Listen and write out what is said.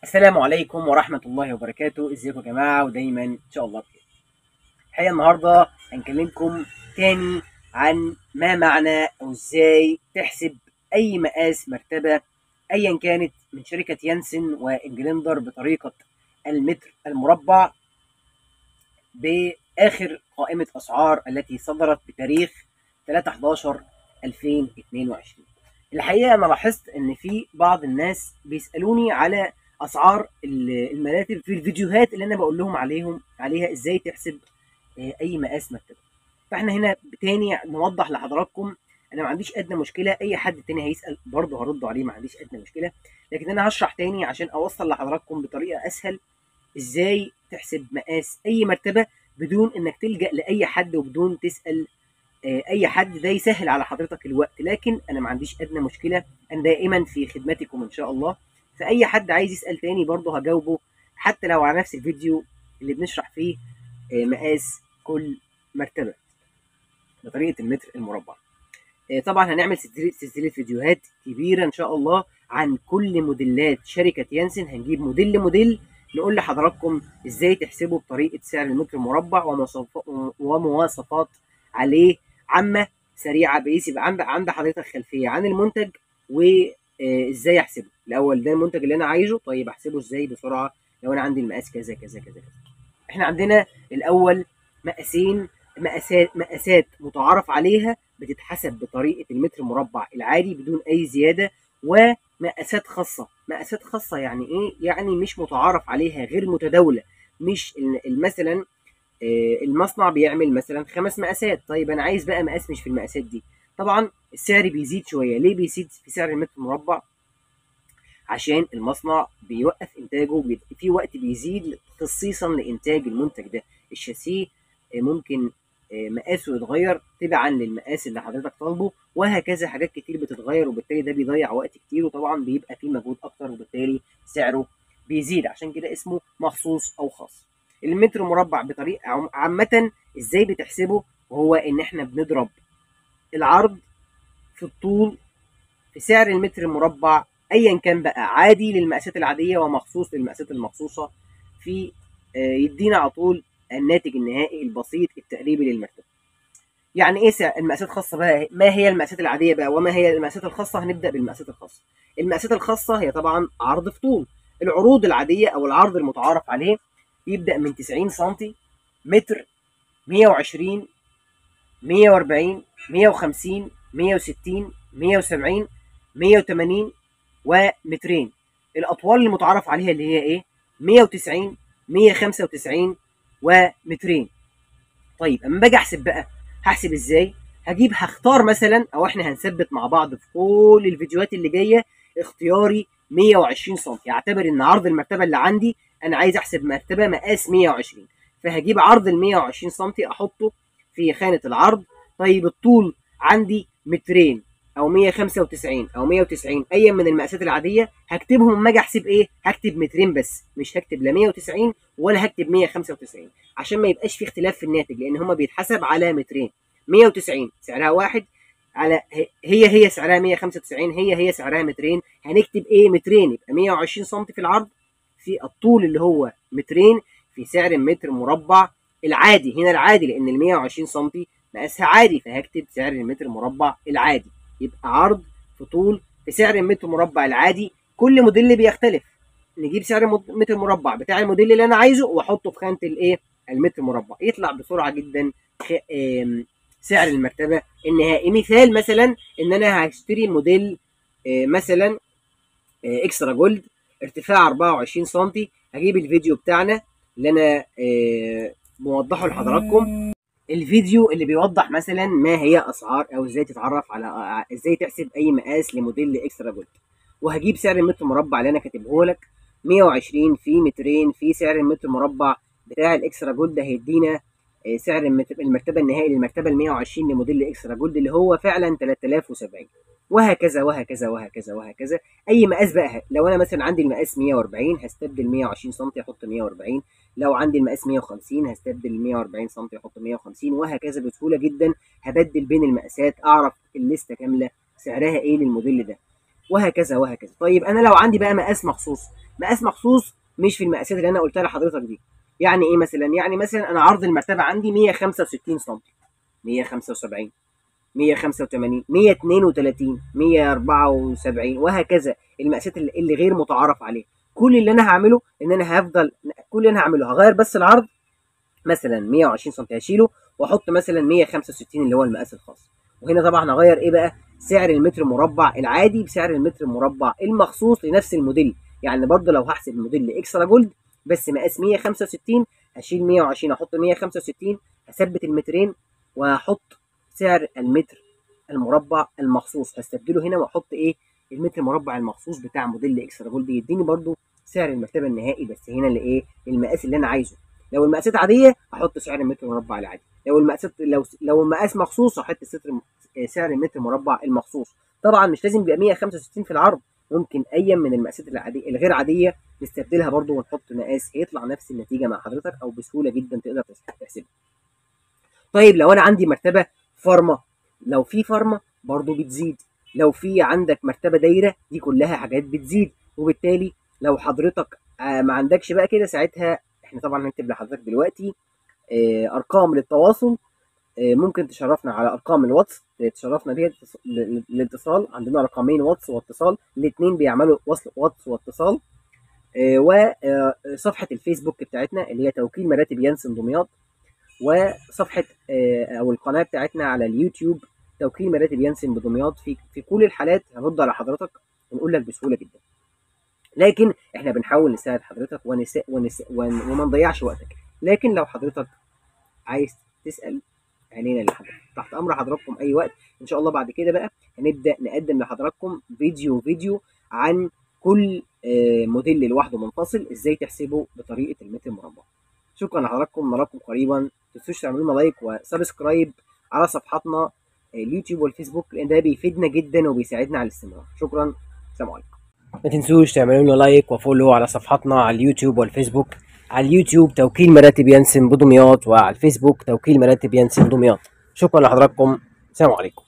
السلام عليكم ورحمة الله وبركاته. ازيكم يا جماعة ودايما ان شاء الله بخير. الحقيقة النهاردة هنكلمكم تاني عن ما معنى او ازاي تحسب اي مقاس مرتبة ايا كانت من شركة يانسن وانجلندر بطريقة المتر المربع باخر قائمة اسعار التي صدرت بتاريخ 3/11/2022. الحقيقة انا لاحظت ان في بعض الناس بيسألوني على اسعار المراتب في الفيديوهات اللي انا بقول لهم عليها ازاي تحسب اي مقاس مرتبه. فاحنا هنا تاني نوضح لحضراتكم، انا ما عنديش ادنى مشكله، اي حد تاني هيسال برضه هرد عليه، ما عنديش ادنى مشكله، لكن انا هشرح تاني عشان اوصل لحضراتكم بطريقه اسهل ازاي تحسب مقاس اي مرتبه بدون انك تلجا لاي حد وبدون تسال اي حد. ده يسهل على حضرتك الوقت، لكن انا ما عنديش ادنى مشكله، انا دائما في خدمتكم ان شاء الله. فاي حد عايز يسال تاني برضه هجاوبه، حتى لو على نفس الفيديو اللي بنشرح فيه مقاس كل مرتبه بطريقه المتر المربع. طبعا هنعمل سلسله فيديوهات كبيره ان شاء الله عن كل موديلات شركه يانسن، هنجيب موديل موديل نقول لحضراتكم ازاي تحسبوا بطريقه سعر المتر المربع ومواصفات عليه عامه سريعه، بحيث يبقى عند حضرتك خلفيه عن المنتج وازاي احسبه. الاول ده المنتج اللي انا عايزه، طيب احسبه ازاي بسرعه لو انا عندي المقاس كذا كذا كذا كذا. احنا عندنا الاول مقاسين، مقاسات متعارف عليها بتتحسب بطريقه المتر مربع العادي بدون اي زياده، ومقاسات خاصه. مقاسات خاصه يعني ايه؟ يعني مش متعارف عليها، غير متداوله. مش مثلا المصنع بيعمل مثلا 5 مقاسات، طيب انا عايز بقى مقاس مش في المقاسات دي. طبعا السعر بيزيد شويه. ليه بيزيد في سعر المتر المربع؟ عشان المصنع بيوقف انتاجه، في وقت بيزيد خصيصا لانتاج المنتج ده. الشاسيه ممكن مقاسه يتغير تبعا للمقاس اللي حضرتك طالبه، وهكذا حاجات كتير بتتغير، وبالتالي ده بيضيع وقت كتير، وطبعا بيبقى فيه مجهود اكتر، وبالتالي سعره بيزيد. عشان كده اسمه مخصوص او خاص. المتر مربع بطريقه عامه ازاي بتحسبه؟ وهو ان احنا بنضرب العرض في الطول في سعر المتر المربع، ايا كان بقى، عادي للمقاسات العاديه ومخصوص للمقاسات المخصوصه، في يدينا على طول الناتج النهائي البسيط التقريبي للمرتبه. يعني ايه المقاسات الخاصه بقى؟ ما هي المقاسات العاديه بقى وما هي المقاسات الخاصه؟ هنبدا بالمقاسات الخاصه. المقاسات الخاصه هي طبعا عرض في طول. العروض العاديه او العرض المتعارف عليه يبدا من 90 سم، متر، 120، 140، 150، 160، 170، 180 ومترين. الاطوال المتعارف عليها اللي هي ايه؟ 190، 195 ومترين. طيب اما باجي احسب بقى، هحسب ازاي؟ هختار مثلا، او احنا هنثبت مع بعض في كل الفيديوهات اللي جايه اختياري 120 سم. اعتبر ان عرض المرتبه اللي عندي انا عايز احسب مرتبه مقاس 120، فهجيب عرض ال 120 سم احطه في خانه العرض. طيب الطول عندي مترين او 195 او 190، اي من المقاسات العاديه هكتبهم. اما اجي احسب ايه؟ هكتب مترين بس، مش هكتب لا 190 ولا هكتب 195، عشان ما يبقاش في اختلاف في الناتج، لان هما بيتحسب على مترين. 190 سعرها واحد، على هي سعرها 195، هي سعرها مترين. هنكتب ايه؟ مترين، يبقى 120 سم في العرض، في الطول اللي هو مترين، في سعر المتر مربع العادي. هنا العادي لان ال 120 سم مقاسها عادي، فهكتب سعر المتر المربع العادي. يبقى عرض في طول في سعر المتر مربع العادي. كل موديل بيختلف، نجيب سعر المتر المربع بتاع الموديل اللي انا عايزه واحطه في خانه الايه؟ المتر مربع، يطلع بسرعه جدا سعر المرتبه النهائي. مثال مثلا ان انا هشتري موديل مثلا اكسترا جولد، ارتفاع 24 سم. هجيب الفيديو بتاعنا اللي انا موضحه لحضراتكم، الفيديو اللي بيوضح مثلا ما هي اسعار او ازاي تتعرف على ازاي تحسب اي مقاس لموديل اكسترا جولد. وهجيب سعر المتر مربع اللي انا كاتبه لك 120 في مترين في سعر المتر مربع بتاع الاكسترا جولد، هيدينا سعر المرتبه النهائي للمرتبه ال 120 لموديل اكسترا جولد اللي هو فعلا 3070. وهكذا وهكذا وهكذا وهكذا. اي مقاس بقى، لو انا مثلا عندي المقاس 140 هستبدل 120 سم احط 140، لو عندي المقاس 150 هستبدل 140 سم احط 150، وهكذا بسهوله جدا. هبدل بين المقاسات، اعرف الليسته كامله سعرها ايه للموديل ده. وهكذا وهكذا. طيب انا لو عندي بقى مقاس مخصوص، مقاس مخصوص مش في المقاسات اللي انا قلتها لحضرتك دي. يعني ايه مثلا؟ يعني مثلا انا عرض المرتبه عندي 165 سم، 175، 185، 132، 174 وهكذا، المقاسات اللي غير متعارف عليها. كل اللي انا هعمله ان انا هفضل، كل اللي انا هعمله هغير بس العرض، مثلا 120 سم هشيله واحط مثلا 165 اللي هو المقاس الخاص. وهنا طبعا هغير ايه بقى؟ سعر المتر مربع العادي بسعر المتر مربع المخصوص لنفس الموديل. يعني برضه لو هحسب الموديل اكسترا جولد بس مقاس 165، هشيل 120 احط 165، هثبت المترين وهحط سعر المتر المربع المخصوص، هستبدله هنا واحط ايه؟ المتر مربع المخصوص بتاع موديل اكسترا جولد، يديني برضه سعر المرتبه النهائي بس هنا لايه؟ المقاس اللي انا عايزه. لو المقاسات عاديه هحط سعر المتر مربع العادي، لو المقاسات لو المقاس مخصوص هحط سعر المتر مربع المخصوص. طبعا مش لازم يبقى 165 في العرض، ممكن اي من المقاسات العاديه الغير عاديه نستبدلها برضو ونحط مقاس هيطلع نفس النتيجه مع حضرتك، او بسهوله جدا تقدر تحسبها. طيب لو انا عندي مرتبه فارما، لو في فارما برضو بتزيد، لو في عندك مرتبه دايره، دي كلها حاجات بتزيد. وبالتالي لو حضرتك ما عندكش بقى كده، ساعتها احنا طبعا هنكتب لحضرتك دلوقتي ارقام للتواصل. ممكن تشرفنا على ارقام الواتس، تشرفنا بيها الاتصال. عندنا رقمين واتس واتصال، الاثنين بيعملوا واتس واتصال. وصفحه الفيسبوك بتاعتنا اللي هي توكيل مراتب يانسن دمياط، وصفحه او القناه بتاعتنا على اليوتيوب توكيل مراتب يانسن بدمياط. في كل الحالات هنرد على حضرتك ونقول لك بسهوله جدا. لكن احنا بنحاول نساعد حضرتك وما نضيعش وقتك. لكن لو حضرتك عايز تسال، عينينا لحضرتك، تحت امر حضراتكم اي وقت. ان شاء الله بعد كده بقى هنبدا نقدم لحضراتكم فيديو عن كل موديل لوحده منفصل، ازاي تحسبه بطريقه المتر المربع. شكرا لحضراتكم، نراكم قريبا. ما تنسوش تعملوا لنا لايك وسبسكرايب على صفحاتنا اليوتيوب والفيسبوك، لان ده بيفيدنا جدا وبيساعدنا على الاستمرار. شكرا، السلام عليكم. ما تنسوش تعملوا لنا لايك وفولو على صفحاتنا على اليوتيوب والفيسبوك. على اليوتيوب توكيل مراتب يانسن بدمياط، وعلى الفيسبوك توكيل مراتب يانسن دمياط. شكرا لحضراتكم، السلام عليكم.